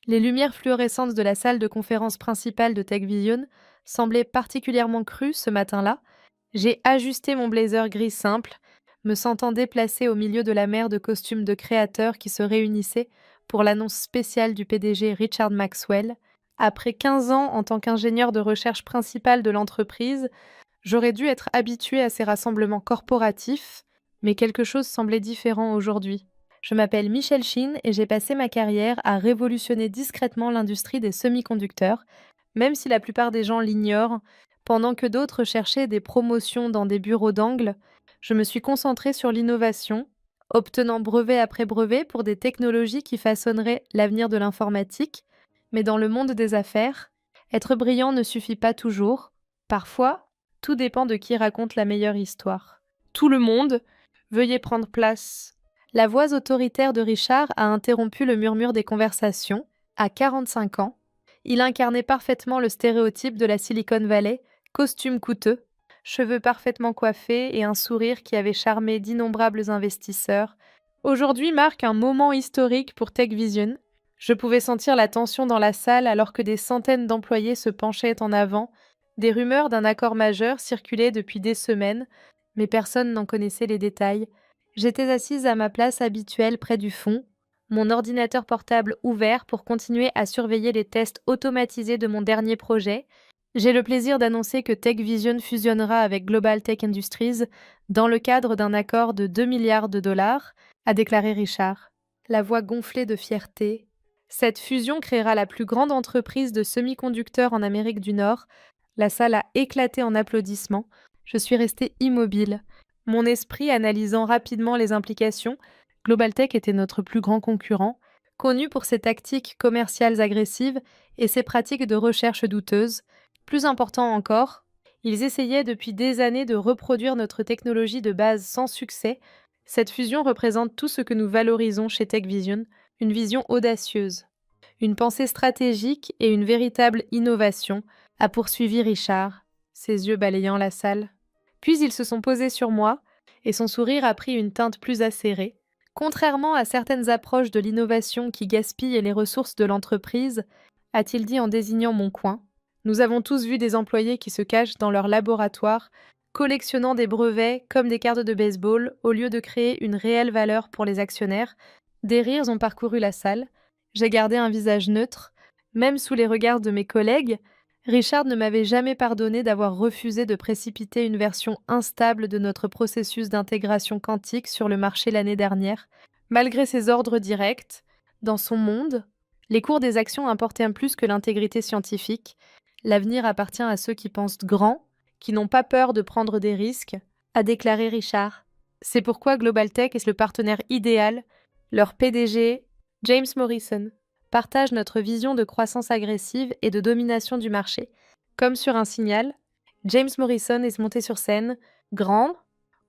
Les lumières fluorescentes de la salle de conférence principale de TechVision semblaient particulièrement crues ce matin-là. J'ai ajusté mon blazer gris simple, me sentant déplacée au milieu de la mer de costumes de créateurs qui se réunissaient pour l'annonce spéciale du PDG Richard Maxwell. Après 15 ans en tant qu'ingénieur de recherche principal de l'entreprise, j'aurais dû être habituée à ces rassemblements corporatifs, mais quelque chose semblait différent aujourd'hui. Je m'appelle Michelle Chin et j'ai passé ma carrière à révolutionner discrètement l'industrie des semi-conducteurs, même si la plupart des gens l'ignorent. Pendant que d'autres cherchaient des promotions dans des bureaux d'angle, je me suis concentrée sur l'innovation, obtenant brevet après brevet pour des technologies qui façonneraient l'avenir de l'informatique. Mais dans le monde des affaires, être brillant ne suffit pas toujours. Parfois, tout dépend de qui raconte la meilleure histoire. Tout le monde, veuillez prendre place. La voix autoritaire de Richard a interrompu le murmure des conversations. À 45 ans, il incarnait parfaitement le stéréotype de la Silicon Valley, costume coûteux, cheveux parfaitement coiffés et un sourire qui avait charmé d'innombrables investisseurs. Aujourd'hui marque un moment historique pour TechVision. Je pouvais sentir la tension dans la salle alors que des centaines d'employés se penchaient en avant. Des rumeurs d'un accord majeur circulaient depuis des semaines, mais personne n'en connaissait les détails. J'étais assise à ma place habituelle près du fond, mon ordinateur portable ouvert pour continuer à surveiller les tests automatisés de mon dernier projet. J'ai le plaisir d'annoncer que TechVision fusionnera avec Global Tech Industries dans le cadre d'un accord de 2 milliards de dollars, a déclaré Richard, la voix gonflée de fierté. Cette fusion créera la plus grande entreprise de semi-conducteurs en Amérique du Nord. La salle a éclaté en applaudissements. Je suis restée immobile, mon esprit analysant rapidement les implications. Global Tech était notre plus grand concurrent, connu pour ses tactiques commerciales agressives et ses pratiques de recherche douteuses. Plus important encore, ils essayaient depuis des années de reproduire notre technologie de base sans succès. Cette fusion représente tout ce que nous valorisons chez TechVision, une vision audacieuse, une pensée stratégique et une véritable innovation, a poursuivi Richard, ses yeux balayant la salle. Puis ils se sont posés sur moi, et son sourire a pris une teinte plus acérée. Contrairement à certaines approches de l'innovation qui gaspillent les ressources de l'entreprise, a-t-il dit en désignant mon coin, nous avons tous vu des employés qui se cachent dans leur laboratoire, collectionnant des brevets comme des cartes de baseball, au lieu de créer une réelle valeur pour les actionnaires. Des rires ont parcouru la salle. J'ai gardé un visage neutre. Même sous les regards de mes collègues, Richard ne m'avait jamais pardonné d'avoir refusé de précipiter une version instable de notre processus d'intégration quantique sur le marché l'année dernière. Malgré ses ordres directs, dans son monde, les cours des actions importaient plus que l'intégrité scientifique. L'avenir appartient à ceux qui pensent grand, qui n'ont pas peur de prendre des risques, a déclaré Richard. C'est pourquoi Global Tech est le partenaire idéal. Leur PDG, James Morrison, partage notre vision de croissance agressive et de domination du marché. Comme sur un signal, James Morrison est monté sur scène, grand,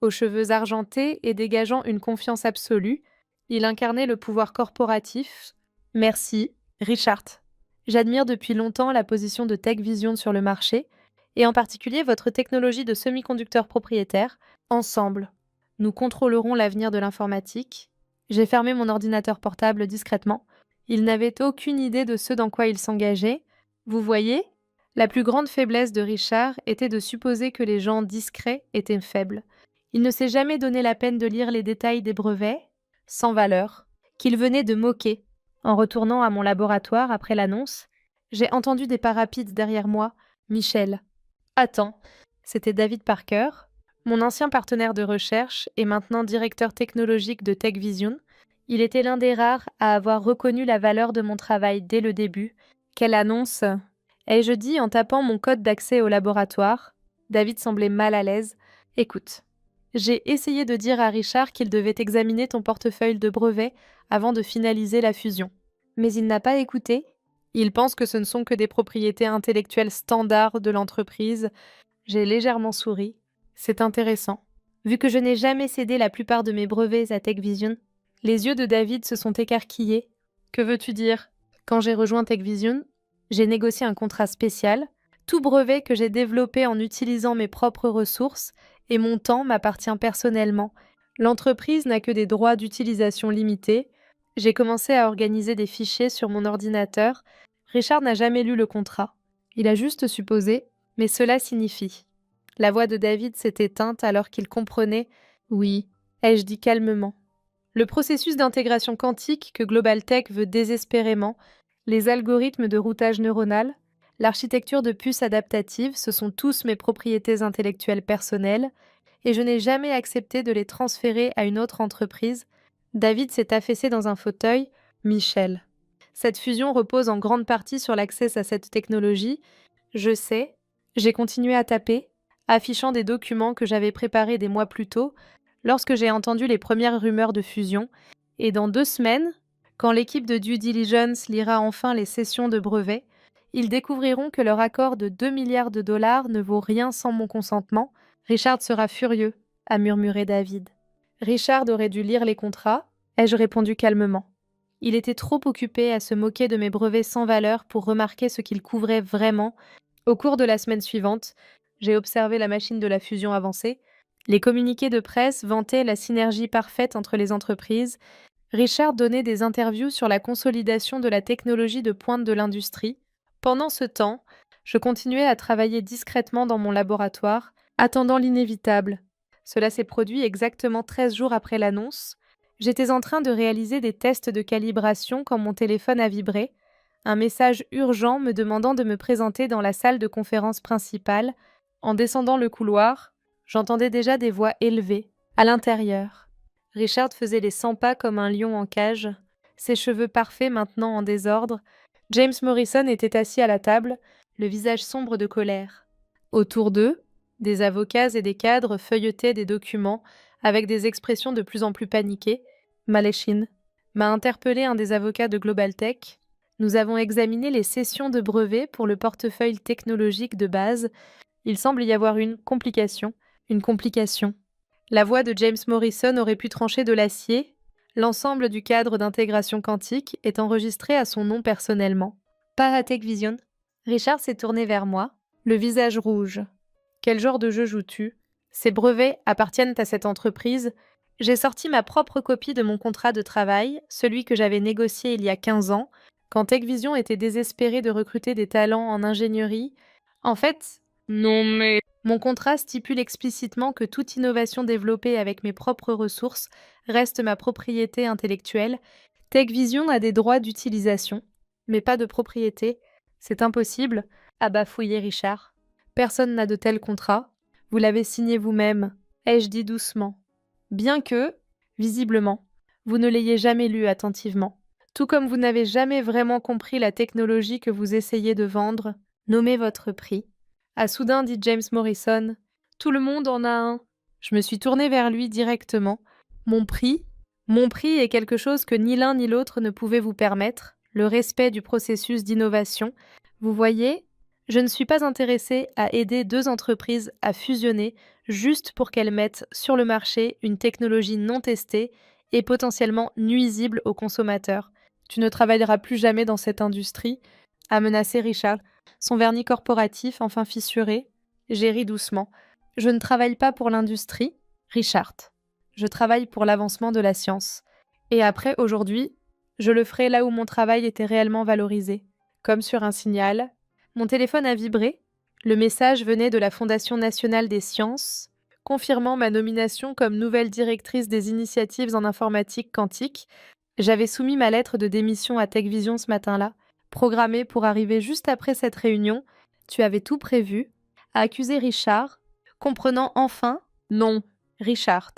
aux cheveux argentés et dégageant une confiance absolue. Il incarnait le pouvoir corporatif. Merci, Richard. J'admire depuis longtemps la position de TechVision sur le marché, et en particulier votre technologie de semi-conducteur propriétaire. Ensemble, nous contrôlerons l'avenir de l'informatique. J'ai fermé mon ordinateur portable discrètement. Il n'avait aucune idée de ce dans quoi il s'engageait. Vous voyez, la plus grande faiblesse de Richard était de supposer que les gens discrets étaient faibles. Il ne s'est jamais donné la peine de lire les détails des brevets, sans valeur, qu'il venait de moquer. En retournant à mon laboratoire après l'annonce, j'ai entendu des pas rapides derrière moi. Michel. Attends, c'était David Parker, mon ancien partenaire de recherche et maintenant directeur technologique de TechVision. Il était l'un des rares à avoir reconnu la valeur de mon travail dès le début. Quelle annonce! Ai-je dit en tapant mon code d'accès au laboratoire. David semblait mal à l'aise. Écoute, j'ai essayé de dire à Richard qu'il devait examiner ton portefeuille de brevets avant de finaliser la fusion. Mais il n'a pas écouté. Il pense que ce ne sont que des propriétés intellectuelles standards de l'entreprise. J'ai légèrement souri. C'est intéressant. Vu que je n'ai jamais cédé la plupart de mes brevets à TechVision, les yeux de David se sont écarquillés. Que veux-tu dire? Quand j'ai rejoint TechVision, j'ai négocié un contrat spécial. Tout brevet que j'ai développé en utilisant mes propres ressources et mon temps m'appartient personnellement. L'entreprise n'a que des droits d'utilisation limités. J'ai commencé à organiser des fichiers sur mon ordinateur. Richard n'a jamais lu le contrat. Il a juste supposé, mais cela signifie. La voix de David s'est éteinte alors qu'il comprenait. Oui, ai-je dit calmement. Le processus d'intégration quantique que Global Tech veut désespérément, les algorithmes de routage neuronal, l'architecture de puces adaptatives, ce sont tous mes propriétés intellectuelles personnelles, et je n'ai jamais accepté de les transférer à une autre entreprise. David s'est affaissé dans un fauteuil. Michel. Cette fusion repose en grande partie sur l'accès à cette technologie. Je sais. J'ai continué à taper, affichant des documents que j'avais préparés des mois plus tôt, lorsque j'ai entendu les premières rumeurs de fusion. Et dans 2 semaines, quand l'équipe de due diligence lira enfin les cessions de brevets, ils découvriront que leur accord de 2 milliards de dollars ne vaut rien sans mon consentement. Richard sera furieux, a murmuré David. Richard aurait dû lire les contrats, ai-je répondu calmement. Il était trop occupé à se moquer de mes brevets sans valeur pour remarquer ce qu'ils couvraient vraiment. Au cours de la semaine suivante, j'ai observé la machine de la fusion avancer. Les communiqués de presse vantaient la synergie parfaite entre les entreprises. Richard donnait des interviews sur la consolidation de la technologie de pointe de l'industrie. Pendant ce temps, je continuais à travailler discrètement dans mon laboratoire, attendant l'inévitable. Cela s'est produit exactement 13 jours après l'annonce. J'étais en train de réaliser des tests de calibration quand mon téléphone a vibré. Un message urgent me demandant de me présenter dans la salle de conférence principale. En descendant le couloir, j'entendais déjà des voix élevées, à l'intérieur. Richard faisait les 100 pas comme un lion en cage, ses cheveux parfaits maintenant en désordre. James Morrison était assis à la table, le visage sombre de colère. Autour d'eux, des avocats et des cadres feuilletaient des documents avec des expressions de plus en plus paniquées. Maléchine m'a interpellé un des avocats de Global Tech. Nous avons examiné les cessions de brevets pour le portefeuille technologique de base. Il semble y avoir une complication. Une complication. La voix de James Morrison aurait pu trancher de l'acier. L'ensemble du cadre d'intégration quantique est enregistré à son nom personnellement. Pas à TechVision. Richard s'est tourné vers moi, le visage rouge. Quel genre de jeu joues-tu? Ces brevets appartiennent à cette entreprise. J'ai sorti ma propre copie de mon contrat de travail, celui que j'avais négocié il y a 15 ans, quand TechVision était désespéré de recruter des talents en ingénierie. En fait, non mais... Mon contrat stipule explicitement que toute innovation développée avec mes propres ressources reste ma propriété intellectuelle. TechVision a des droits d'utilisation, mais pas de propriété. C'est impossible, a bafouillé Richard. Personne n'a de tel contrat. Vous l'avez signé vous-même, ai-je dit doucement. Bien que, visiblement, vous ne l'ayez jamais lu attentivement. Tout comme vous n'avez jamais vraiment compris la technologie que vous essayez de vendre, nommez votre prix. A soudain dit James Morrison. Tout le monde en a un. Je me suis tournée vers lui directement. Mon prix est quelque chose que ni l'un ni l'autre ne pouvait vous permettre, le respect du processus d'innovation. Vous voyez, je ne suis pas intéressée à aider 2 entreprises à fusionner juste pour qu'elles mettent sur le marché une technologie non testée et potentiellement nuisible aux consommateurs. Tu ne travailleras plus jamais dans cette industrie, a menacé Richard, son vernis corporatif enfin fissuré. J'ai ri doucement. Je ne travaille pas pour l'industrie, Richard. Je travaille pour l'avancement de la science. Et après, aujourd'hui, je le ferai là où mon travail était réellement valorisé. Comme sur un signal. Mon téléphone a vibré. Le message venait de la Fondation nationale des sciences, confirmant ma nomination comme nouvelle directrice des initiatives en informatique quantique. J'avais soumis ma lettre de démission à TechVision ce matin-là, programmée pour arriver juste après cette réunion. Tu avais tout prévu, a accusé Richard, comprenant enfin « Non, Richard.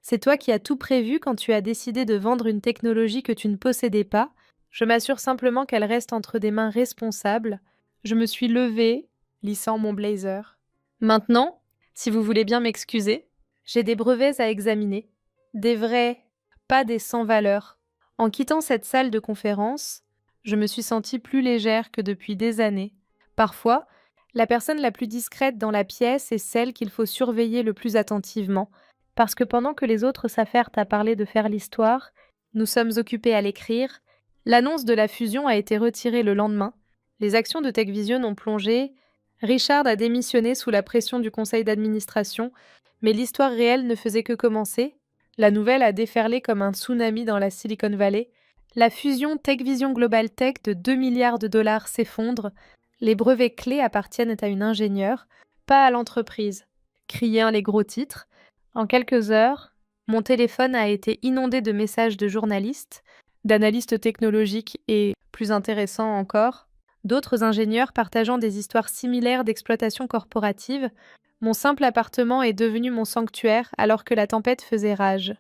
C'est toi qui as tout prévu quand tu as décidé de vendre une technologie que tu ne possédais pas. Je m'assure simplement qu'elle reste entre des mains responsables. » Je me suis levée, lissant mon blazer. Maintenant, si vous voulez bien m'excuser, j'ai des brevets à examiner. Des vrais, pas des sans valeur. En quittant cette salle de conférence, je me suis sentie plus légère que depuis des années. Parfois, la personne la plus discrète dans la pièce est celle qu'il faut surveiller le plus attentivement, parce que pendant que les autres s'affairent à parler de faire l'histoire, nous sommes occupés à l'écrire. L'annonce de la fusion a été retirée le lendemain. Les actions de TechVision ont plongé. Richard a démissionné sous la pression du conseil d'administration, mais l'histoire réelle ne faisait que commencer. La nouvelle a déferlé comme un tsunami dans la Silicon Valley. La fusion Tech Vision Global Tech de 2 milliards de dollars s'effondre. Les brevets clés appartiennent à une ingénieure, pas à l'entreprise. Criaient les gros titres. En quelques heures, mon téléphone a été inondé de messages de journalistes, d'analystes technologiques et, plus intéressant encore, d'autres ingénieurs partageant des histoires similaires d'exploitation corporative. Mon simple appartement est devenu mon sanctuaire alors que la tempête faisait rage.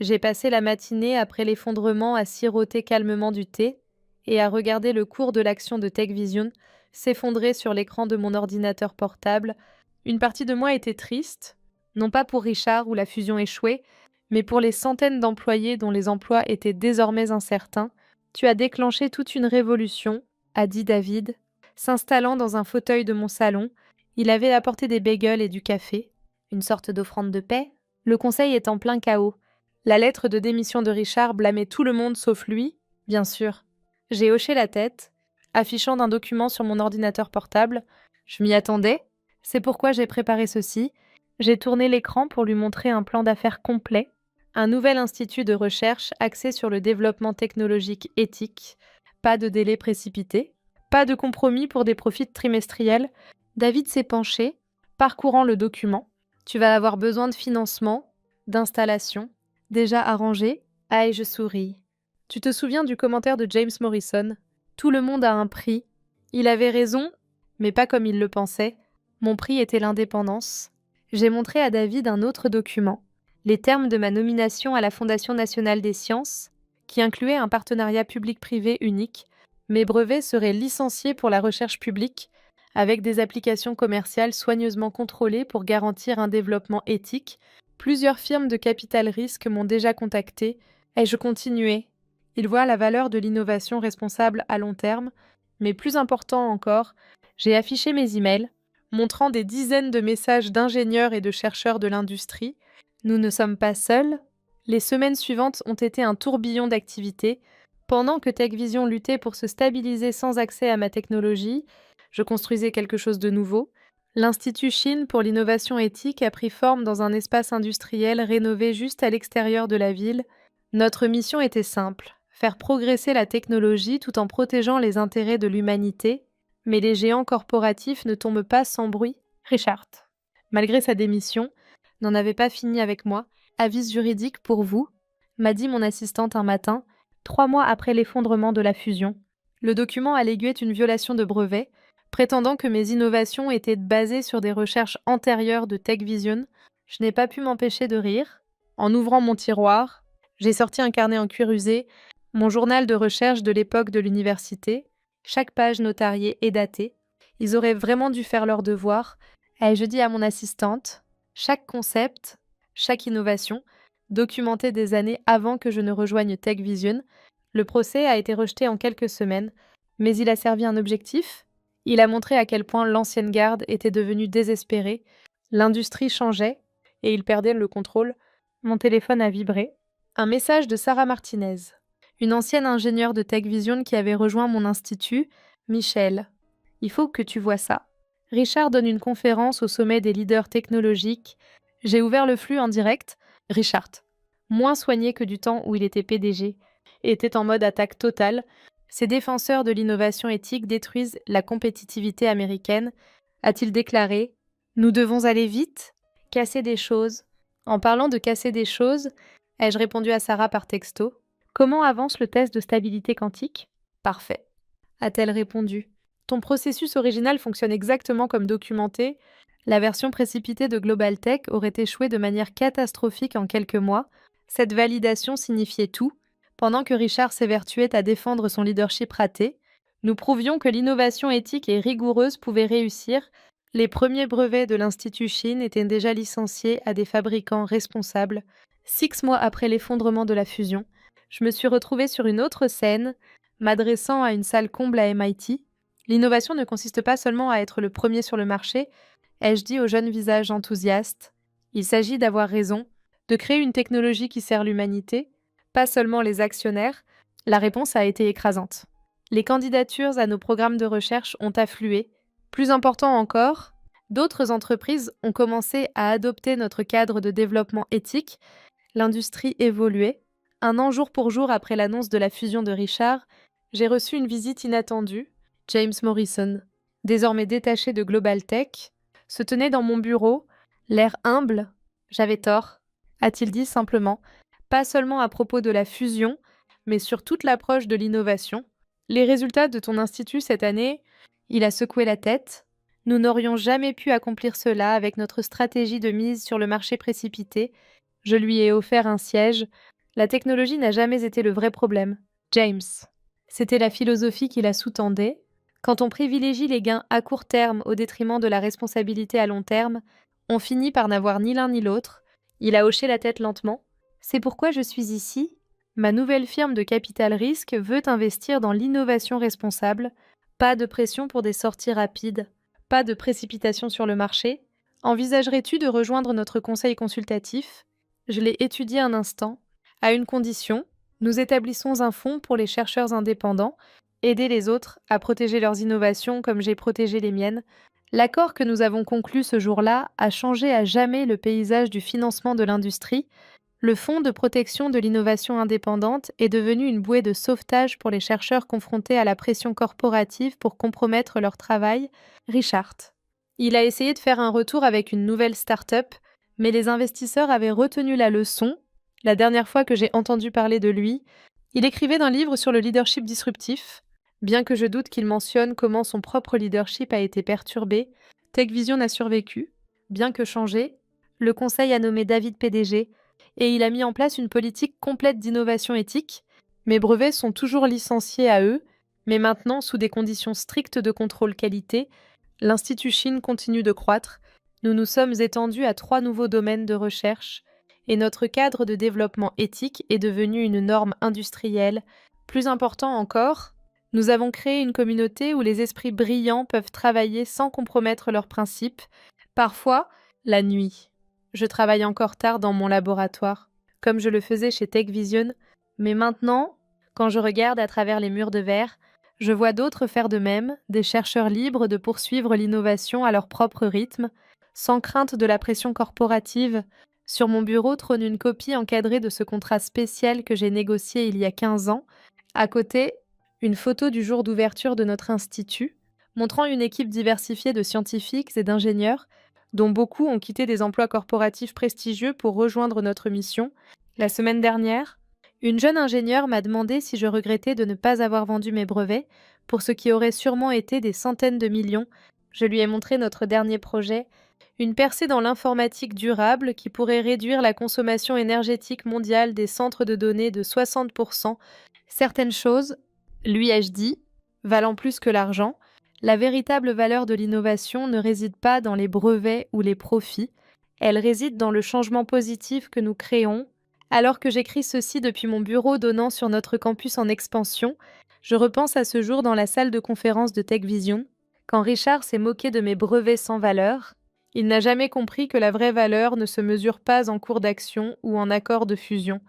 J'ai passé la matinée après l'effondrement à siroter calmement du thé et à regarder le cours de l'action de TechVision s'effondrer sur l'écran de mon ordinateur portable. Une partie de moi était triste, non pas pour Richard ou la fusion échouée, mais pour les centaines d'employés dont les emplois étaient désormais incertains. Tu as déclenché toute une révolution, a dit David, s'installant dans un fauteuil de mon salon. Il avait apporté des bagels et du café, une sorte d'offrande de paix. Le conseil est en plein chaos. La lettre de démission de Richard blâmait tout le monde sauf lui, bien sûr. J'ai hoché la tête, affichant d'un document sur mon ordinateur portable. Je m'y attendais. C'est pourquoi j'ai préparé ceci. J'ai tourné l'écran pour lui montrer un plan d'affaires complet. Un nouvel institut de recherche axé sur le développement technologique éthique. Pas de délai précipité. Pas de compromis pour des profits trimestriels. David s'est penché, parcourant le document. Tu vas avoir besoin de financement, d'installation. Déjà arrangé? Ah, et je souris. Tu te souviens du commentaire de James Morrison? Tout le monde a un prix. Il avait raison, mais pas comme il le pensait. Mon prix était l'indépendance. J'ai montré à David un autre document, les termes de ma nomination à la Fondation nationale des sciences, qui incluait un partenariat public-privé unique. Mes brevets seraient licenciés pour la recherche publique, avec des applications commerciales soigneusement contrôlées pour garantir un développement éthique. Plusieurs firmes de capital risque m'ont déjà contacté, et je continuais. Ils voient la valeur de l'innovation responsable à long terme, mais plus important encore, j'ai affiché mes emails, montrant des dizaines de messages d'ingénieurs et de chercheurs de l'industrie. Nous ne sommes pas seuls. Les semaines suivantes ont été un tourbillon d'activités. Pendant que TechVision luttait pour se stabiliser sans accès à ma technologie, je construisais quelque chose de nouveau. L'Institut Chine pour l'innovation éthique a pris forme dans un espace industriel rénové juste à l'extérieur de la ville. Notre mission était simple, faire progresser la technologie tout en protégeant les intérêts de l'humanité. Mais les géants corporatifs ne tombent pas sans bruit. Richard, malgré sa démission, n'en avait pas fini avec moi. Avis juridique pour vous, m'a dit mon assistante un matin, 3 mois après l'effondrement de la fusion. Le document alléguait une violation de brevet, prétendant que mes innovations étaient basées sur des recherches antérieures de TechVision. Je n'ai pas pu m'empêcher de rire. En ouvrant mon tiroir, j'ai sorti un carnet en cuir usé, mon journal de recherche de l'époque de l'université. Chaque page notariée est datée. Ils auraient vraiment dû faire leur devoir. Et je dis à mon assistante, chaque concept, chaque innovation, documentée des années avant que je ne rejoigne TechVision. Le procès a été rejeté en quelques semaines, mais il a servi un objectif. Il a montré à quel point l'ancienne garde était devenue désespérée. L'industrie changeait et il perdait le contrôle. Mon téléphone a vibré. Un message de Sarah Martinez, une ancienne ingénieure de TechVision qui avait rejoint mon institut. Michel, il faut que tu vois ça. Richard donne une conférence au sommet des leaders technologiques. J'ai ouvert le flux en direct. Richard, moins soigné que du temps où il était PDG, était en mode attaque totale. Ces défenseurs de l'innovation éthique détruisent la compétitivité américaine, a-t-il déclaré. Nous devons aller vite, casser des choses. En parlant de casser des choses, ai-je répondu à Sarah par texto. Comment avance le test de stabilité quantique? Parfait, a-t-elle répondu. Ton processus original fonctionne exactement comme documenté. La version précipitée de Global Tech aurait échoué de manière catastrophique en quelques mois. Cette validation signifiait tout. Pendant que Richard s'évertuait à défendre son leadership raté, nous prouvions que l'innovation éthique et rigoureuse pouvait réussir. Les premiers brevets de l'Institut Chine étaient déjà licenciés à des fabricants responsables. 6 mois après l'effondrement de la fusion, je me suis retrouvée sur une autre scène, m'adressant à une salle comble à MIT. L'innovation ne consiste pas seulement à être le premier sur le marché, ai-je dit au jeune visage enthousiaste. Il s'agit d'avoir raison, de créer une technologie qui sert l'humanité, pas seulement les actionnaires. La réponse a été écrasante. Les candidatures à nos programmes de recherche ont afflué. Plus important encore, d'autres entreprises ont commencé à adopter notre cadre de développement éthique. L'industrie évoluait. Un an jour pour jour après l'annonce de la fusion de Richard, j'ai reçu une visite inattendue. James Morrison, désormais détaché de Global Tech, se tenait dans mon bureau, l'air humble. J'avais tort, a-t-il dit simplement, pas seulement à propos de la fusion, mais sur toute l'approche de l'innovation. Les résultats de ton institut cette année, il a secoué la tête. Nous n'aurions jamais pu accomplir cela avec notre stratégie de mise sur le marché précipité. Je lui ai offert un siège. La technologie n'a jamais été le vrai problème. James. C'était la philosophie qui la sous-tendait. Quand on privilégie les gains à court terme au détriment de la responsabilité à long terme, on finit par n'avoir ni l'un ni l'autre. Il a hoché la tête lentement. C'est pourquoi je suis ici. Ma nouvelle firme de capital risque veut investir dans l'innovation responsable. Pas de pression pour des sorties rapides. Pas de précipitation sur le marché. Envisagerais-tu de rejoindre notre conseil consultatif? Je l'ai étudié un instant. À une condition, nous établissons un fonds pour les chercheurs indépendants, aider les autres à protéger leurs innovations comme j'ai protégé les miennes. L'accord que nous avons conclu ce jour-là a changé à jamais le paysage du financement de l'industrie. Le Fonds de protection de l'innovation indépendante est devenu une bouée de sauvetage pour les chercheurs confrontés à la pression corporative pour compromettre leur travail. Richard. Il a essayé de faire un retour avec une nouvelle start-up, mais les investisseurs avaient retenu la leçon. La dernière fois que j'ai entendu parler de lui, il écrivait d'un livre sur le leadership disruptif. Bien que je doute qu'il mentionne comment son propre leadership a été perturbé, TechVision a survécu. Bien que changé, le conseil a nommé David PDG et il a mis en place une politique complète d'innovation éthique. Mes brevets sont toujours licenciés à eux, mais maintenant sous des conditions strictes de contrôle qualité. L'Institut Chine continue de croître. Nous nous sommes étendus à 3 nouveaux domaines de recherche et notre cadre de développement éthique est devenu une norme industrielle. Plus important encore, nous avons créé une communauté où les esprits brillants peuvent travailler sans compromettre leurs principes, parfois la nuit. Je travaille encore tard dans mon laboratoire, comme je le faisais chez TechVision, mais maintenant, quand je regarde à travers les murs de verre, je vois d'autres faire de même, des chercheurs libres de poursuivre l'innovation à leur propre rythme, sans crainte de la pression corporative. Sur mon bureau trône une copie encadrée de ce contrat spécial que j'ai négocié il y a 15 ans. À côté, une photo du jour d'ouverture de notre institut, montrant une équipe diversifiée de scientifiques et d'ingénieurs, dont beaucoup ont quitté des emplois corporatifs prestigieux pour rejoindre notre mission. La semaine dernière, une jeune ingénieure m'a demandé si je regrettais de ne pas avoir vendu mes brevets, pour ce qui aurait sûrement été des centaines de millions. Je lui ai montré notre dernier projet, une percée dans l'informatique durable qui pourrait réduire la consommation énergétique mondiale des centres de données de 60%. Certaines choses, lui ai-je dit, valant plus que l'argent. La véritable valeur de l'innovation ne réside pas dans les brevets ou les profits, elle réside dans le changement positif que nous créons. Alors que j'écris ceci depuis mon bureau donnant sur notre campus en expansion, je repense à ce jour dans la salle de conférence de TechVision, quand Richard s'est moqué de mes brevets sans valeur. Il n'a jamais compris que la vraie valeur ne se mesure pas en cours d'action ou en accord de fusion.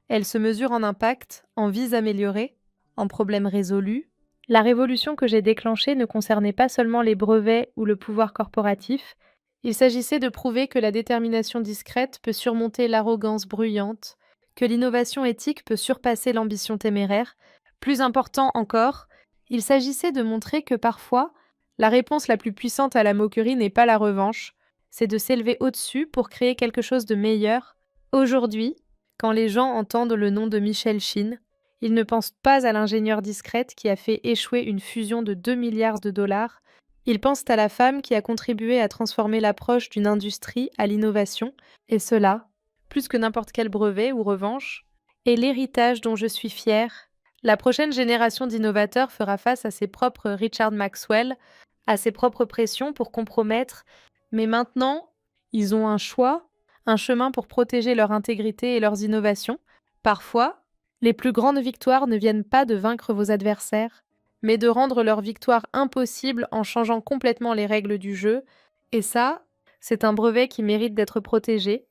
Elle se mesure en impact, en vies améliorées, en problèmes résolus. La révolution que j'ai déclenchée ne concernait pas seulement les brevets ou le pouvoir corporatif. Il s'agissait de prouver que la détermination discrète peut surmonter l'arrogance bruyante, que l'innovation éthique peut surpasser l'ambition téméraire. Plus important encore, il s'agissait de montrer que parfois, la réponse la plus puissante à la moquerie n'est pas la revanche, c'est de s'élever au-dessus pour créer quelque chose de meilleur. Aujourd'hui, quand les gens entendent le nom de Michelle Chine, ils ne pensent pas à l'ingénieure discrète qui a fait échouer une fusion de 2 milliards de dollars. Ils pensent à la femme qui a contribué à transformer l'approche d'une industrie à l'innovation, et cela, plus que n'importe quel brevet ou revanche, est l'héritage dont je suis fière. La prochaine génération d'innovateurs fera face à ses propres Richard Maxwell, à ses propres pressions pour compromettre, mais maintenant, ils ont un choix, un chemin pour protéger leur intégrité et leurs innovations. Parfois, les plus grandes victoires ne viennent pas de vaincre vos adversaires, mais de rendre leur victoire impossible en changeant complètement les règles du jeu. Et ça, c'est un brevet qui mérite d'être protégé.